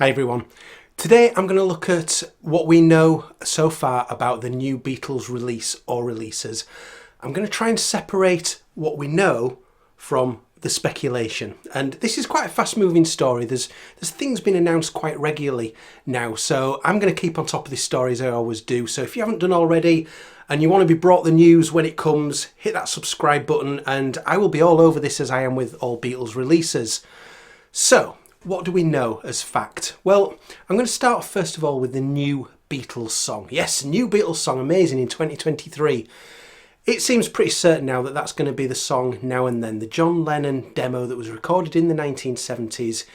Hi everyone. Today I'm going to look at what we know so far about the new Beatles release or releases. I'm going to try and separate what we know from the speculation. And this is quite a fast moving story. There's things being announced quite regularly now. So I'm going to keep on top of this story as I always do. So if you haven't done already and you want to be brought the news when it comes, hit that subscribe button and I will be all over this as I am with all Beatles releases. So, what do we know as fact? Well, I'm going to start first of all with the new Beatles song. Yes, new Beatles song, amazing, in 2023. It seems pretty certain now that that's going to be the song Now and Then, the John Lennon demo that was recorded in the 1970s.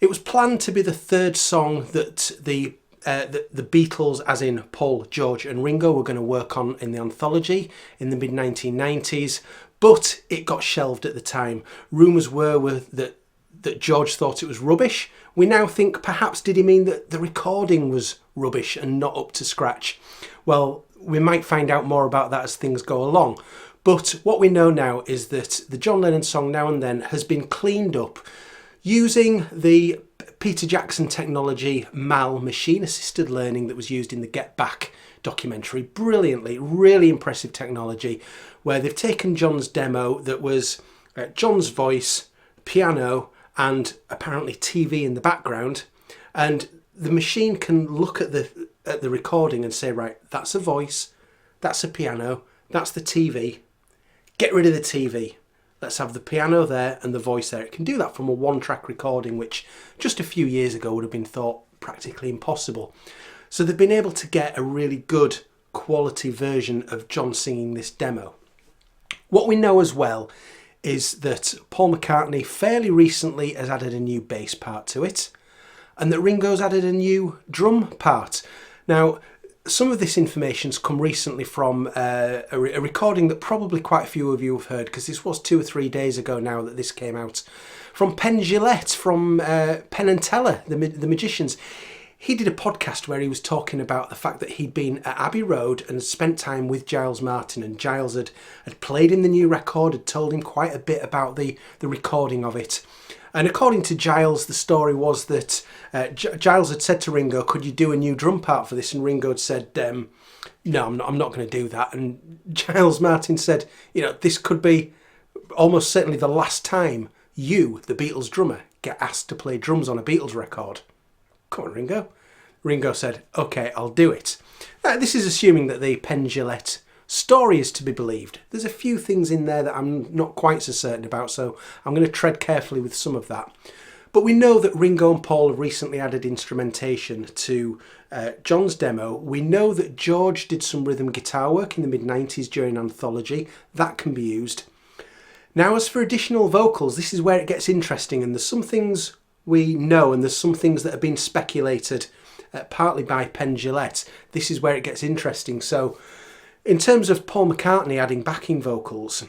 It was planned to be the third song that the Beatles, as in Paul, George and Ringo, were going to work on in the anthology in the mid-1990s, but it got shelved at the time. Rumours were that George thought it was rubbish. We now think perhaps did he mean that the recording was rubbish and not up to scratch? Well, we might find out more about that as things go along. But what we know now is that the John Lennon song Now and Then has been cleaned up using the Peter Jackson technology MAL, machine assisted learning, that was used in the Get Back documentary. Brilliantly, really impressive technology, where they've taken John's demo that was John's voice, piano and apparently TV in the background, and the machine can look at the recording and say, right, that's a voice, that's a piano, that's the TV, get rid of the TV, let's have the piano there and the voice there. It can do that from a one-track recording, which just a few years ago would have been thought practically impossible. So they've been able to get a really good quality version of John singing this demo. What we know as well is that Paul McCartney fairly recently has added a new bass part to it, and that Ringo's added a new drum part. Now, some of this information's come recently from a recording that probably quite a few of you have heard, because this was 2 or 3 days ago now that this came out, from Penn Jillette from Penn and Teller, the Magicians. He did a podcast where he was talking about the fact that he'd been at Abbey Road and spent time with Giles Martin, and Giles had played in the new record, had told him quite a bit about the recording of it. And according to Giles, the story was that Giles had said to Ringo, could you do a new drum part for this? And Ringo had said, no, I'm not going to do that. And Giles Martin said, this could be almost certainly the last time you, the Beatles drummer, get asked to play drums on a Beatles record. Come on, Ringo. Ringo said, OK, I'll do it. This is assuming that the Penn Jillette story is to be believed. There's a few things in there that I'm not quite so certain about, so I'm going to tread carefully with some of that. But we know that Ringo and Paul have recently added instrumentation to John's demo. We know that George did some rhythm guitar work in the mid-90s during Anthology. That can be used. Now, as for additional vocals, this is where it gets interesting, and there's some things we know and there's some things that have been speculated partly by Penn Jillette. This is where it gets interesting. So in terms of Paul McCartney adding backing vocals,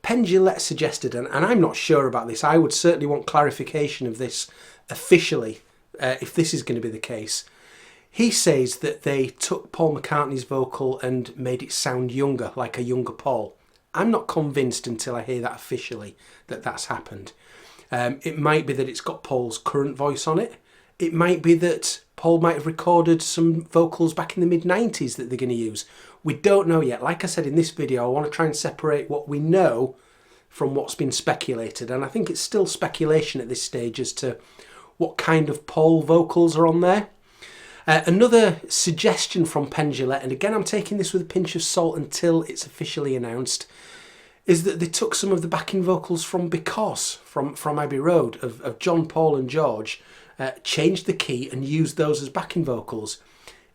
Penn Jillette suggested, and I'm not sure about this, I would certainly want clarification of this officially, if this is going to be the case. He says that they took Paul McCartney's vocal and made it sound younger, like a younger Paul. I'm not convinced until I hear that officially that that's happened. It might be that it's got Paul's current voice on it. It might be that Paul might have recorded some vocals back in the mid-90s that they're going to use. We don't know yet. Like I said in this video, I want to try and separate what we know from what's been speculated. And I think it's still speculation at this stage as to what kind of Paul vocals are on there. Another suggestion from Penn Jillette, and again I'm taking this with a pinch of salt until it's officially announced, is that they took some of the backing vocals from Because, from Abbey Road, of John, Paul and George, changed the key and used those as backing vocals.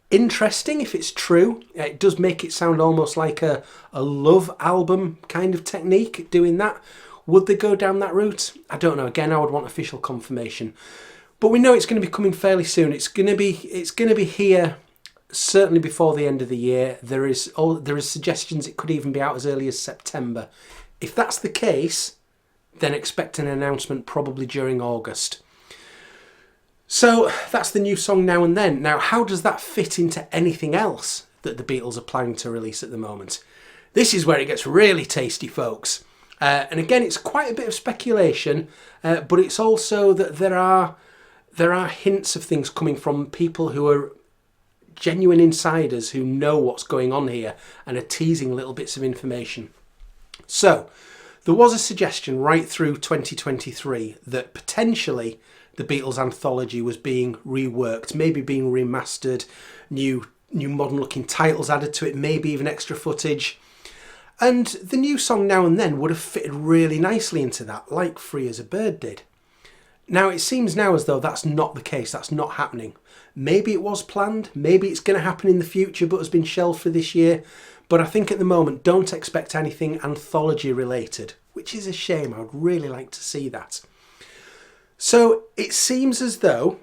Interesting if it's true. It does make it sound almost like a Love album kind of technique, doing that. Would they go down that route? I don't know. Again, I would want official confirmation. But we know it's going to be coming fairly soon. It's going to be here certainly before the end of the year. There is suggestions it could even be out as early as September. If that's the case, then expect an announcement probably during August. So that's the new song Now and Then. Now, how does that fit into anything else that the Beatles are planning to release at the moment? This is where it gets really tasty, folks. And again, it's quite a bit of speculation, but it's also that there are there are hints of things coming from people who are genuine insiders who know what's going on here and are teasing little bits of information. So there was a suggestion right through 2023 that potentially the Beatles anthology was being reworked, maybe being remastered, new modern looking titles added to it, maybe even extra footage. And the new song Now and Then would have fitted really nicely into that, like Free as a Bird did. Now it seems now as though that's not the case, that's not happening. Maybe it was planned, maybe it's going to happen in the future but has been shelved for this year. But I think at the moment, don't expect anything anthology related, which is a shame. I would really like to see that. So it seems as though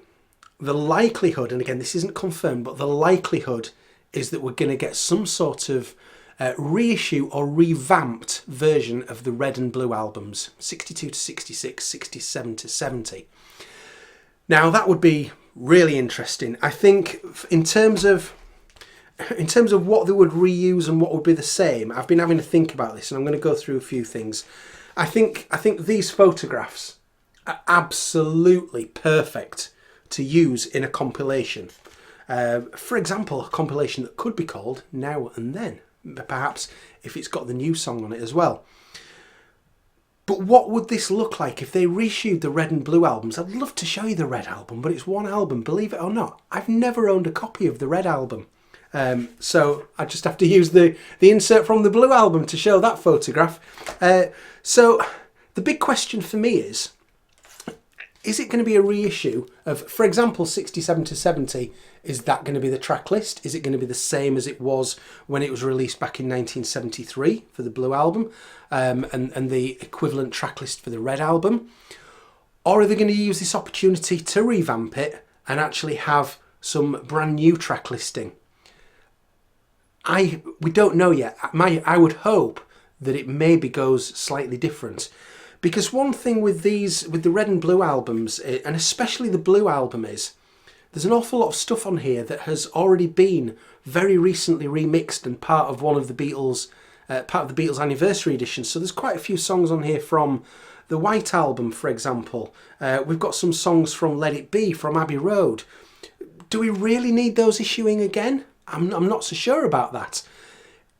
the likelihood, and again this isn't confirmed, but the likelihood is that we're going to get some sort of reissue or revamped version of the Red and Blue albums, 62 to 66, 67 to 70. Now that would be really interesting. I think in terms of what they would reuse and what would be the same, I've been having to think about this and I'm going to go through a few things. I think these photographs are absolutely perfect to use in a compilation. For example, a compilation that could be called Now and Then, perhaps if it's got the new song on it as well. But what would this look like if they reissued the Red and Blue albums? I'd love to show you the Red album, but it's one album, believe it or not. I've never owned a copy of the Red album. So I just have to use the insert from the Blue album to show that photograph. So the big question for me is it going to be a reissue of, for example, 67 to 70? Is that going to be the track list? Is it going to be the same as it was when it was released back in 1973 for the Blue album, and the equivalent track list for the Red album? Or are they going to use this opportunity to revamp it and actually have some brand new track listing? We don't know yet. I would hope that it maybe goes slightly different. Because one thing with the Red and Blue albums, and especially the Blue album, is there's an awful lot of stuff on here that has already been very recently remixed and part of the Beatles anniversary edition. So there's quite a few songs on here from the White album, for example. We've got some songs from Let It Be, from Abbey Road. Do we really need those issuing again? I'm not so sure about that.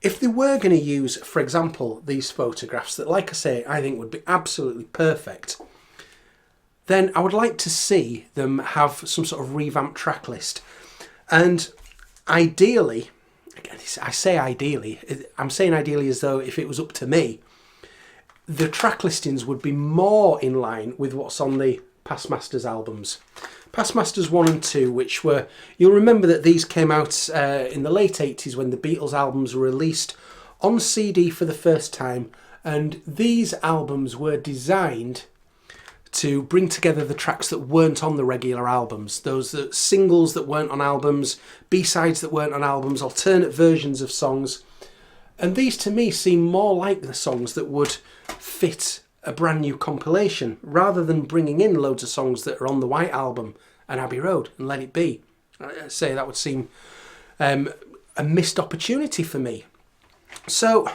If they were going to use, for example, these photographs that, like I say, I think would be absolutely perfect, then I would like to see them have some sort of revamped track list. And ideally, again, I say ideally, I'm saying ideally as though if it was up to me, the track listings would be more in line with what's on the Past Masters albums. Past Masters 1 and 2, which were, you'll remember that these came out in the late 80s when the Beatles albums were released on CD for the first time, and these albums were designed to bring together the tracks that weren't on the regular albums, those singles that weren't on albums, B-sides that weren't on albums, alternate versions of songs. And these to me seem more like the songs that would fit a brand new compilation, rather than bringing in loads of songs that are on the White album and Abbey Road and Let It Be. I say that would seem a missed opportunity for me. So I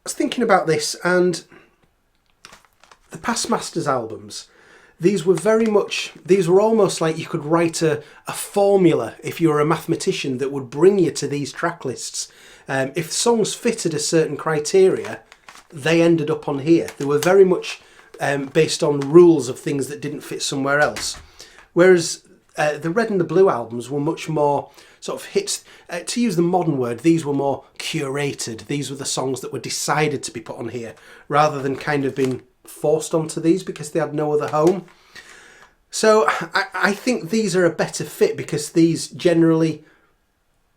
was thinking about this, and the Past Masters albums, these were almost like you could write a formula if you were a mathematician that would bring you to these track lists. If songs fitted a certain criteria, they ended up on here. They were very much based on rules of things that didn't fit somewhere else. Whereas the Red and the Blue albums were much more sort of hits, to use the modern word, these were more curated. These were the songs that were decided to be put on here, rather than kind of being forced onto these because they had no other home. So I think these are a better fit, because these generally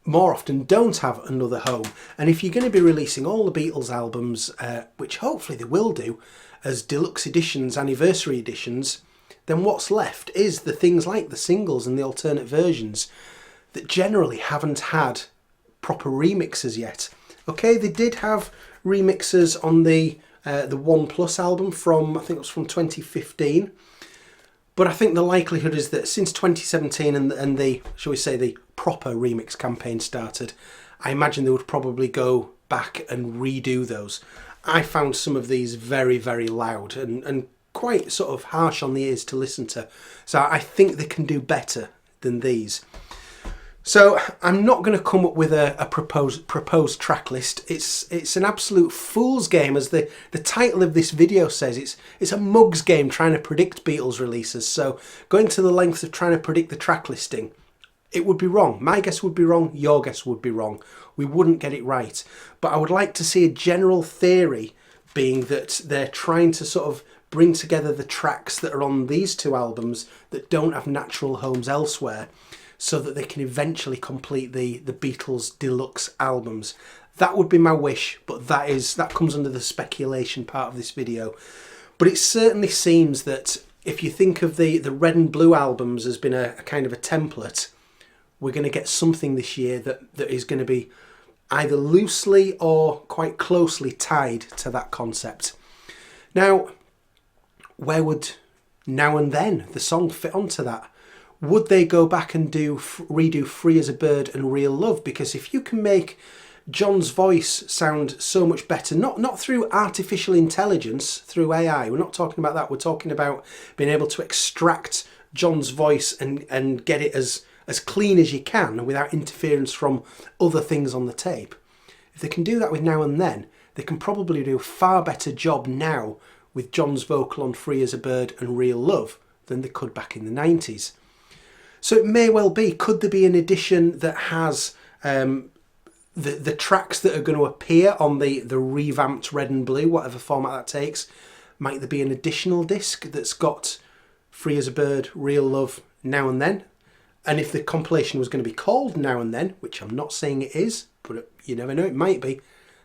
more often don't have another home. And if you're going to be releasing all the Beatles albums, which hopefully they will do, as deluxe editions, anniversary editions, then what's left is the things like the singles and the alternate versions that generally haven't had proper remixes yet. Okay, they did have remixes on the One Plus album from, I think it was from 2015. But I think the likelihood is that since 2017 and the, shall we say, the proper remix campaign started, I imagine they would probably go back and redo those. I found some of these very, very loud and quite sort of harsh on the ears to listen to. So I think they can do better than these. So I'm not going to come up with a proposed track list. It's an absolute fool's game, as the title of this video says. It's a mug's game trying to predict Beatles releases. So going to the lengths of trying to predict the track listing, it would be wrong. My guess would be wrong. Your guess would be wrong. We wouldn't get it right. But I would like to see a general theory, being that they're trying to sort of bring together the tracks that are on these two albums that don't have natural homes elsewhere, so that they can eventually complete the Beatles deluxe albums. That would be my wish, but that comes under the speculation part of this video. But it certainly seems that if you think of the red and blue albums as being a kind of a template, we're going to get something this year that is going to be either loosely or quite closely tied to that concept. Now, where would Now and Then, the song, fit onto that? Would they go back and redo Free as a Bird and Real Love? Because if you can make John's voice sound so much better, not through artificial intelligence, through AI, we're not talking about that, we're talking about being able to extract John's voice and get it as clean as you can without interference from other things on the tape. If they can do that with Now and Then, they can probably do a far better job now with John's vocal on Free as a Bird and Real Love than they could back in the 90s. So it may well be, could there be an edition that has the tracks that are going to appear on the revamped red and blue, whatever format that takes? Might there be an additional disc that's got Free as a Bird, Real Love, Now and Then? And if the compilation was going to be called Now and Then, which I'm not saying it is, but you never know, it might be,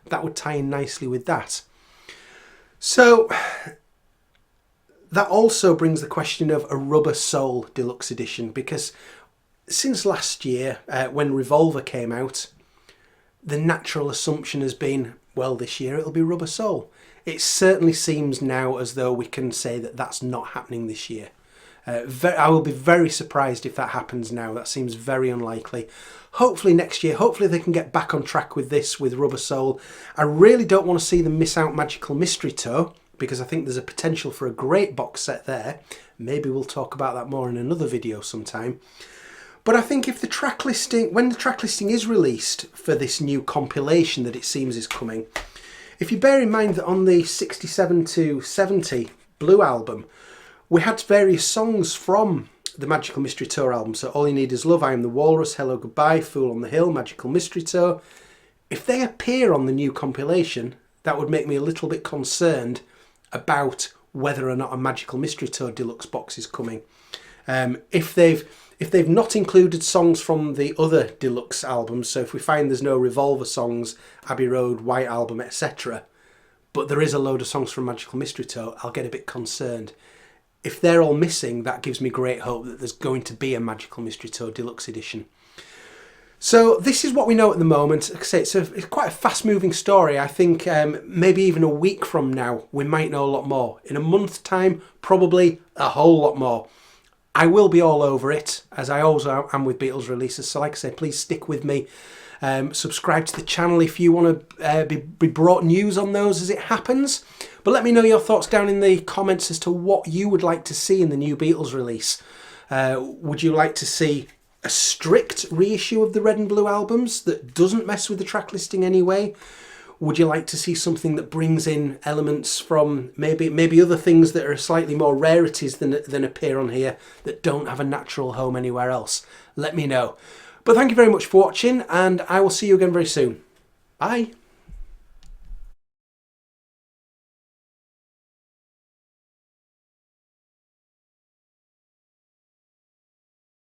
that would tie in nicely with that. So that also brings the question of a Rubber Soul Deluxe Edition, because since last year, when Revolver came out, the natural assumption has been, well, this year it'll be Rubber Soul. It certainly seems now as though we can say that that's not happening this year. I will be very surprised if that happens now. That seems very unlikely. Hopefully next year, hopefully they can get back on track with this, with Rubber Soul. I really don't want to see them miss out Magical Mystery Tour, because I think there's a potential for a great box set there. Maybe we'll talk about that more in another video sometime. But I think if the track listing, when the track listing is released for this new compilation that it seems is coming, if you bear in mind that on the 67 to 70 Blue album, we had various songs from the Magical Mystery Tour album. So All You Need Is Love, I Am the Walrus, Hello Goodbye, Fool on the Hill, Magical Mystery Tour. If they appear on the new compilation, that would make me a little bit concerned about whether or not a Magical Mystery Tour deluxe box is coming. If they've not included songs from the other deluxe albums, so if we find there's no Revolver songs, Abbey Road, White Album, etc., but there is a load of songs from Magical Mystery Tour, I'll get a bit concerned. If they're all missing, that gives me great hope that there's going to be a Magical Mystery Tour deluxe edition. So this is what we know at the moment. Like I say, it's quite a fast-moving story. I think maybe even a week from now, we might know a lot more. In a month's time, probably a whole lot more. I will be all over it, as I always am with Beatles releases. So like I say, please stick with me. Subscribe to the channel if you want to be brought news on those as it happens. But let me know your thoughts down in the comments as to what you would like to see in the new Beatles release. Would you like to see a strict reissue of the red and blue albums that doesn't mess with the track listing anyway? Would you like to see something that brings in elements from maybe other things that are slightly more rarities than appear on here that don't have a natural home anywhere else? Let me know. But thank you very much for watching, and I will see you again very soon. Bye.